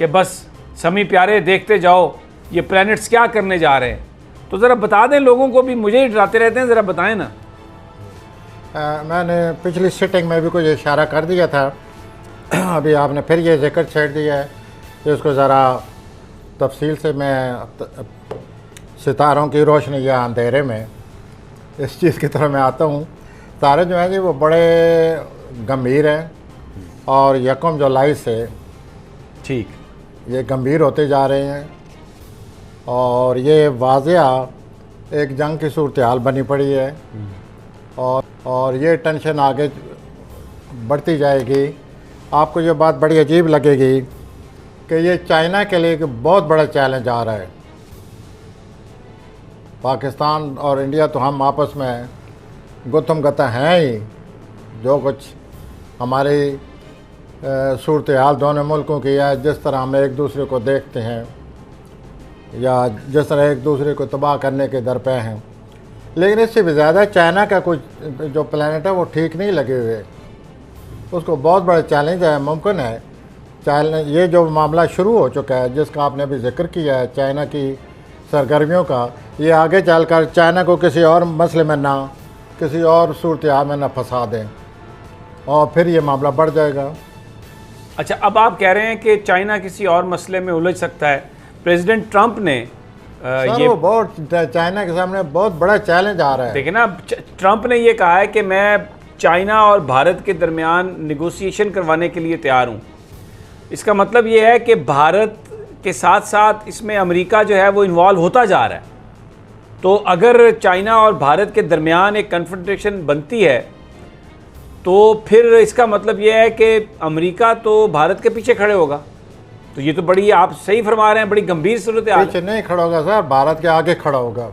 कि बस समी प्यारे देखते जाओ ये प्लैनेट्स क्या करने जा रहे हैं। तो ज़रा बता दें लोगों को, भी मुझे ही डराते रहते हैं, ज़रा बताएं ना। मैंने पिछली सिटिंग में भी कुछ इशारा कर दिया था, अभी आपने फिर ये जिक्र छेड़ दिया है कि उसको ज़रा तफसील से मैं सितारों की रोशनी या अंधेरे में इस चीज़ की तरफ मैं आता हूँ। तारे जो हैं जी वो बड़े गंभीर हैं और यकम जुलाई से ठीक ये गंभीर होते जा रहे हैं और ये वाज़िया एक जंग की सूरत हाल बनी पड़ी है और ये टेंशन आगे बढ़ती जाएगी। आपको ये बात बड़ी अजीब लगेगी कि ये चाइना के लिए एक बहुत बड़ा चैलेंज आ रहा है। पाकिस्तान और इंडिया तो हम आपस में गुत्थम गत्ता हैं ही, जो कुछ हमारी सूरत हाल दोनों मुल्कों की है, जिस तरह हम एक दूसरे को देखते हैं या जिस तरह एक दूसरे को तबाह करने के दर पे हैं, लेकिन इससे भी ज़्यादा चाइना का कुछ जो प्लानट है वो ठीक नहीं लगे हुए, उसको बहुत बड़ा चैलेंज है। मुमकिन है चाइना, ये जो मामला शुरू हो चुका है जिसका आपने अभी जिक्र किया है चाइना की सरगर्मियों का, ये आगे चलकर चाइना को किसी और मसले में ना, किसी और सूरत हाल में ना फंसा दें और फिर ये मामला बढ़ जाएगा। अच्छा, अब आप कह रहे हैं कि चाइना किसी और मसले में उलझ सकता है। प्रेसिडेंट ट्रंप ने ये वो बहुत चाइना के सामने बहुत बड़ा चैलेंज आ रहा है। देखिए ना, ट्रंप ने ये कहा है कि मैं चाइना और भारत के दरमियान निगोसिएशन करवाने के लिए तैयार हूँ। इसका मतलब ये है कि भारत के साथ साथ इसमें अमेरिका जो है वो इन्वॉल्व होता जा रहा है। तो अगर चाइना और भारत के दरमियान एक कन्फ्रंटेशन बनती है तो फिर इसका मतलब ये है कि अमेरिका तो भारत के पीछे खड़े होगा। तो ये तो बड़ी, आप सही फरमा रहे हैं, बड़ी गंभीर सूरत है। पीछे नहीं खड़ा होगा सर, भारत के आगे खड़ा होगा।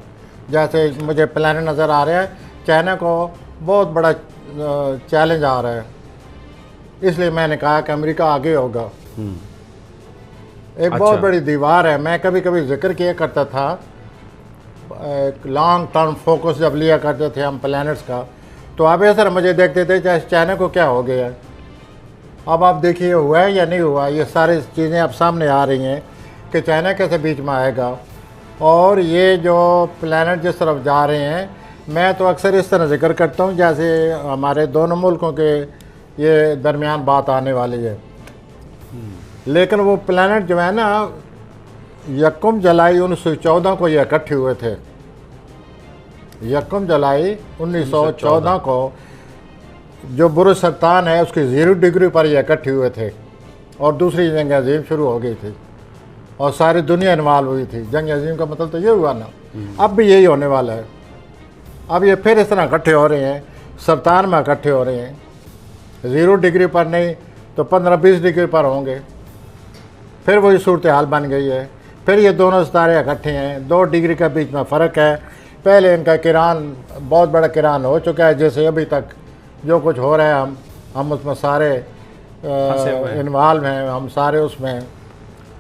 जैसे मुझे प्लान नज़र आ रहा है, चाइना को बहुत बड़ा चैलेंज आ रहा है, इसलिए मैंने कहा कि अमेरिका आगे होगा। एक बहुत बड़ी दीवार है। मैं कभी कभी जिक्र किया करता था, एक लॉन्ग टर्म फोकस जब लिया करते थे हम प्लैनेट्स का, तो आप ऐसा मुझे देखते थे चाहे चाइना को क्या हो गया। अब आप देखिए हुआ है या नहीं हुआ, ये सारी चीज़ें अब सामने आ रही हैं कि चाइना कैसे बीच में आएगा और ये जो प्लैनेट जिस तरफ जा रहे हैं। मैं तो अक्सर इस तरह जिक्र करता हूँ जैसे हमारे दोनों मुल्कों के ये दरमियान बात आने वाली है, लेकिन वो प्लैनेट जो है ना, 1 जुलाई 1914 को ये इकट्ठे हुए थे। 1 जुलाई 1914 को जो बुरुज सरतान है उसकी 0 डिग्री पर ये इकट्ठे हुए थे और दूसरी जंग अजीम शुरू हो गई थी और सारी दुनिया इन्वॉल्व हुई थी। जंग अजीम का मतलब तो ये हुआ ना, अब भी यही होने वाला है। अब ये फिर इस तरह इकट्ठे हो रहे हैं, सरतान में इकट्ठे हो रहे हैं, 0 डिग्री पर नहीं तो 15-20 डिग्री पर होंगे। फिर वही सूरत हाल बन गई है। फिर ये दोनों सितारे इकट्ठे हैं, 2 डिग्री के बीच में फ़र्क है। पहले इनका किरान बहुत बड़ा किरान हो चुका है, जैसे अभी तक जो कुछ हो रहा है हम उसमें सारे इन्वॉल्व हैं, हम सारे उसमें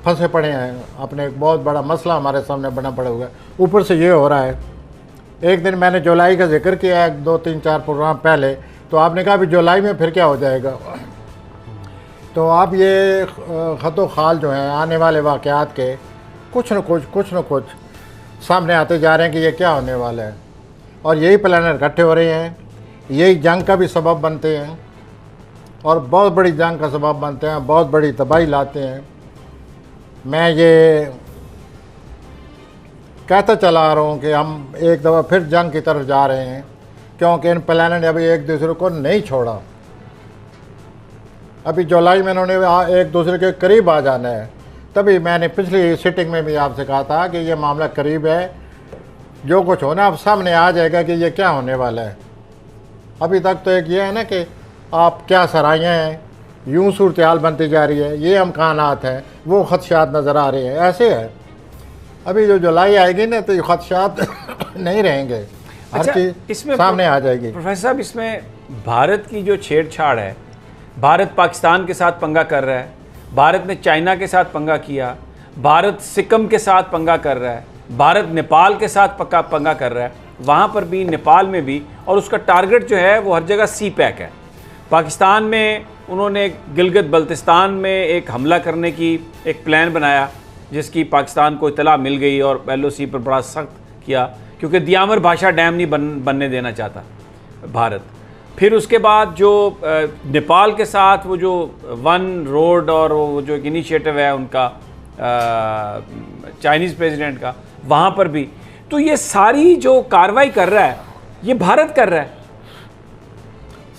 फंसे पड़े हैं। अपने एक बहुत बड़ा मसला हमारे सामने बना पड़ा हुआ है, ऊपर से ये हो रहा है। एक दिन मैंने जुलाई का जिक्र किया है 2-3-4 प्रोग्राम पहले, तो आपने कहा भी जुलाई में फिर क्या हो जाएगा। तो अब ये ख़तो खाल जो हैं आने वाले वाक़यात के कुछ न कुछ सामने आते जा रहे हैं कि ये क्या होने वाला है और यही प्लानर इकट्ठे हो रहे हैं, यही जंग का भी सबब बनते हैं और बहुत बड़ी जंग का सबब बनते हैं, बहुत बड़ी तबाही लाते हैं। मैं ये कहता चला आ रहा हूँ कि हम एक दफ़ा फिर जंग की तरफ जा रहे हैं, क्योंकि इन प्लानट ने अभी एक दूसरे को नहीं छोड़ा। अभी जुलाई में इन्होंने एक दूसरे के करीब आ जाना है। तभी मैंने पिछली सिटिंग में भी आपसे कहा था कि ये मामला करीब है, जो कुछ होना अब सामने आ जाएगा कि ये क्या होने वाला है। अभी तक तो एक ये है ना कि आप क्या सराहियाँ हैं, यूँ सूरत हाल बनती जा रही है, ये अमकानात हैं, वो खदशात नज़र आ रहे हैं, ऐसे है। अभी जो जुलाई आएगी ना तो ये खदशात नहीं रहेंगे, हर चीज़ इसमें सामने आ जाएगी। प्रोफेसर साहब, इसमें भारत की जो छेड़छाड़ है, भारत पाकिस्तान के साथ पंगा कर रहा है, भारत ने चाइना के साथ पंगा किया, भारत सिक्किम के साथ पंगा कर रहा है, भारत नेपाल के साथ पंगा कर रहा है, वहाँ पर भी नेपाल में भी, और उसका टारगेट जो है वो हर जगह सी पैक है। पाकिस्तान में उन्होंने गिलगित बल्तिस्तान में एक हमला करने की एक प्लान बनाया, जिसकी पाकिस्तान को इतला मिल गई और LOC पर बड़ा सख्त किया, क्योंकि दियामर भाषा डैम नहीं बनने देना चाहता भारत। फिर उसके बाद जो नेपाल के साथ वो जो वन रोड और वो जो एक इनिशिएटिव है उनका चाइनीज़ प्रेसिडेंट का, वहाँ पर भी तो ये सारी जो कार्रवाई कर रहा है ये भारत कर रहा है,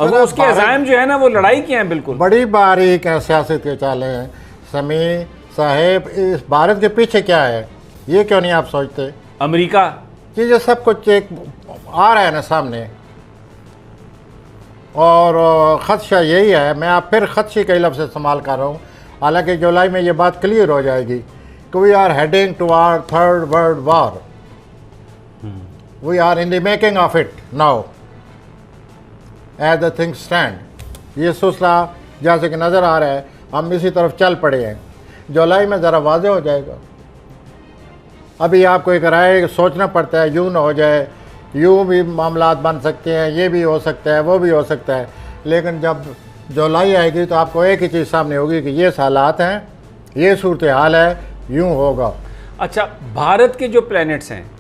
और वो उसके अज़ाइम जो है ना वो लड़ाई के हैं। बिल्कुल बड़ी बारीक सियासत के चाले हैं समी साहेब। इस भारत के पीछे क्या है ये क्यों नहीं आप सोचते? अमेरिका कि जो सब कुछ एक आ रहा है ना सामने, और ख़दशा यही है। मैं आप फिर ख़दशे के लफ्ज़ इस्तेमाल कर रहा हूँ, हालांकि जुलाई में ये बात क्लियर हो जाएगी कि we are heading to our third world war, we are in the making of it now as the things stand. ये सिलसिला जैसे कि नज़र आ रहा है हम इसी तरफ चल पड़े हैं। जुलाई में ज़रा वाज़ेह हो जाएगा। अभी आपको एक राय सोचना पड़ता है, यूँ ना हो जाए, यूँ भी मामलात बन सकते हैं, ये भी हो सकता है, वो भी हो सकता है। लेकिन जब जुलाई आएगी तो आपको एक ही चीज़ सामने होगी कि ये हालात हैं, ये सूरत हाल है, यूँ होगा। अच्छा, भारत के जो प्लैनेट्स हैं,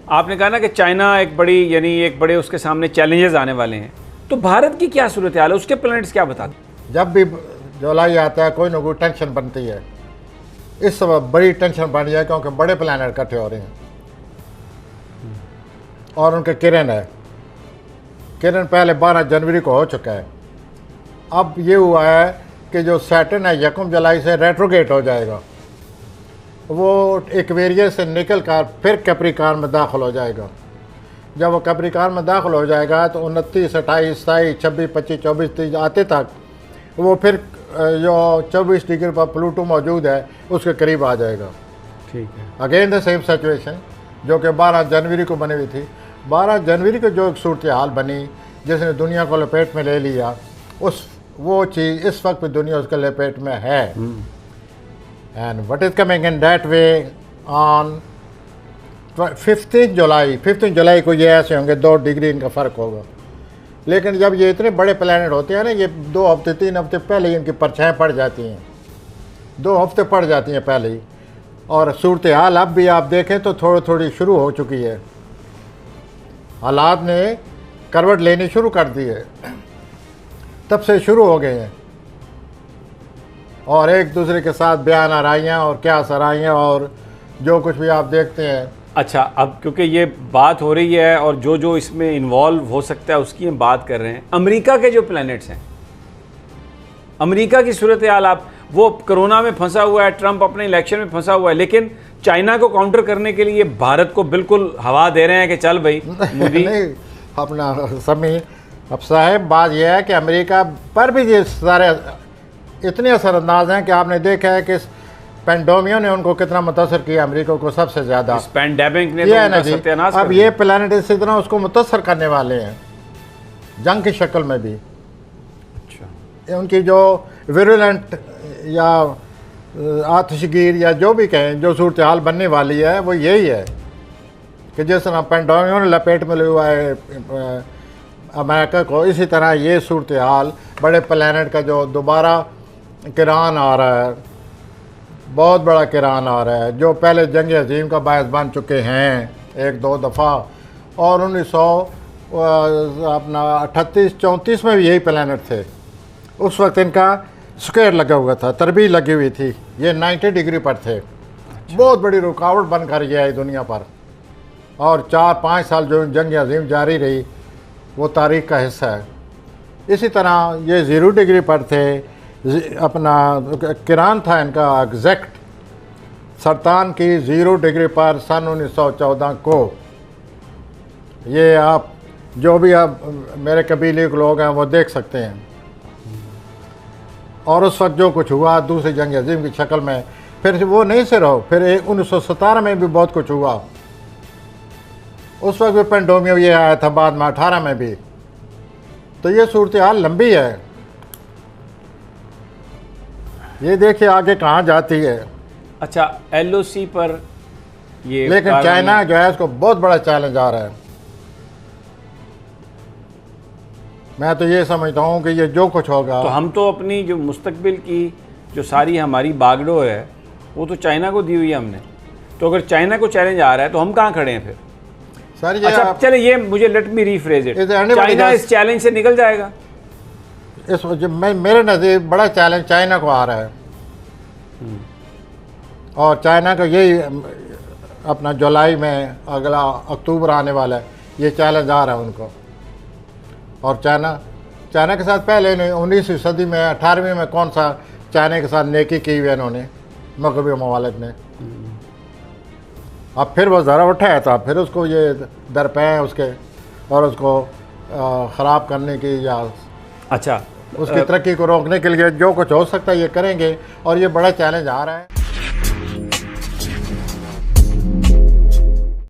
आपने कहा ना कि चाइना एक बड़ी, यानी एक बड़े उसके सामने चैलेंजेस आने वाले हैं, तो भारत की क्या सूरत हाल है, उसके प्लैनेट्स क्या बता दें? जब भी जुलाई आता है कोई ना कोई टेंशन बनती है। इस सब बड़ी टेंशन बन है क्योंकि बड़े प्लैनेट इकट्ठे हो रहे हैं और उनके किरण है। किरण पहले 12 जनवरी को हो चुका है। अब ये हुआ है कि जो सैटर्न है 1 जुलाई से रेट्रोगेट हो जाएगा, वो एक्वेरियस से निकल कर फिर कैप्रिकॉर्न में दाखिल हो जाएगा। जब वो कैप्रिकॉर्न में दाखिल हो जाएगा तो 29, 28, 27, 26, 25, 24, 30 आते तक वो फिर जो 24 डिग्री पर प्लूटो मौजूद है उसके करीब आ जाएगा। ठीक है, अगेन द सेम सिचुएशन जो कि 12 जनवरी को बनी हुई थी। 12 जनवरी को जो एक सूरत हाल बनी जिसने दुनिया को लपेट में ले लिया, वो चीज़ इस वक्त भी दुनिया उसके लपेट में है। And what is coming in that way on 15 जुलाई को ये ऐसे होंगे 2 डिग्री इनका फ़र्क होगा। लेकिन जब ये इतने बड़े प्लैनेट होते हैं ना, ये 2 हफ्ते 3 हफ्ते पहले ही इनकी परछाएं पड़ जाती हैं, 2 हफ्ते पड़ जाती हैं पहले ही। और सूरत हाल अब भी आप देखें तो थोड़ी थोड़ी शुरू हो चुकी है, हालात ने करवट लेनी शुरू कर दी है, तब से शुरू हो गए हैं। और एक दूसरे के साथ बयान आराइयाँ और क्या सराइयाँ और जो कुछ भी आप देखते हैं। अच्छा, अब क्योंकि ये बात हो रही है और जो जो इसमें इन्वॉल्व हो सकता है उसकी हम बात कर रहे हैं। अमेरिका के जो प्लैनेट्स हैं, अमेरिका की सूरत हाल, आप वो कोरोना में फंसा हुआ है, ट्रंप अपने इलेक्शन में फंसा हुआ है, लेकिन चाइना को काउंटर करने के लिए भारत को बिल्कुल हवा दे रहे हैं कि चल भाई मोदी। नहीं अपना समी अब साहब, बात यह है कि अमेरिका पर भी ये सारे इतने असरअंदाज हैं कि आपने देखा है कि पेंडेमिक ने उनको कितना मुतासर किया, अमेरिका को सबसे ज़्यादा। इस पेंडेमिक ने तो उनका सत्यानाश कर अब ये प्लैनेट इसी तरह उसको मुतासर करने वाले हैं जंग की शक्ल में भी। अच्छा, उनकी जो विरुलेंट या आतिशगीर या जो भी कहें जो सूरत हाल बनने वाली है वो यही है कि जिस तरह पेंडेमिक ने लपेट में हुआ है अमेरिका को, इसी तरह ये सूरत हाल बड़े प्लैनेट का जो दोबारा किरान आ रहा है, बहुत बड़ा किरान आ रहा है, जो पहले जंग अजीम का बायस बन चुके हैं 1-2 दफ़ा। और 1938-34 में भी यही प्लैनेट थे। उस वक्त इनका स्क्वायर लगा हुआ था, तरबीज लगी हुई थी, ये 90 डिग्री पर थे। बहुत बड़ी रुकावट बनकर गया है दुनिया पर। और 4-5 साल जो जंग अजीम जारी रही वो तारीख का हिस्सा है। इसी तरह ये 0 डिग्री पर थे, अपना किरान था इनका एग्जैक्ट सरतान की 0 डिग्री पर सन 1914 को। ये आप जो भी आप मेरे कबीले के लोग हैं वो देख सकते हैं। और उस वक्त जो कुछ हुआ दूसरी जंग अजीम की शक्ल में, फिर वो नहीं से रहो, फिर 1917 में भी बहुत कुछ हुआ। उस वक्त भी पेंडेमिक ये आया था, बाद में 18 में भी। तो ये सूरत हाल लंबी है, ये देखिए आगे कहाँ जाती है। अच्छा, LOC पर ये, लेकिन चाइना जो है उसको बहुत बड़ा चैलेंज आ रहा है। मैं तो ये समझता हूँ कि ये जो कुछ होगा, तो हम तो अपनी जो मुस्तकबिल की जो सारी हमारी बागडोर है वो तो चाइना को दी हुई है हमने। तो अगर चाइना को चैलेंज आ रहा है तो हम कहाँ खड़े हैं फिर? सर ये अच्छा चले, ये मुझे let me rephrase it, China इस चैलेंज से निकल जाएगा? इस मेरे नज़दीक बड़ा चैलेंज चाइना को आ रहा है, और चाइना का यही अपना जुलाई में, अगला अक्टूबर आने वाला है, ये चैलेंज आ रहा है उनको। और चाइना के साथ पहले 19वीं सदी में 18वीं में कौन सा चाइना के साथ नेकी की हुई इन्होंने, मगरबी ममालिक ने। अब फिर वो ज़रा उठाया था, फिर उसको ये दरपे उसके और उसको ख़राब करने की या अच्छा उसकी तरक्की को रोकने के लिए जो कुछ हो सकता है ये करेंगे, और ये बड़ा चैलेंज आ रहा है।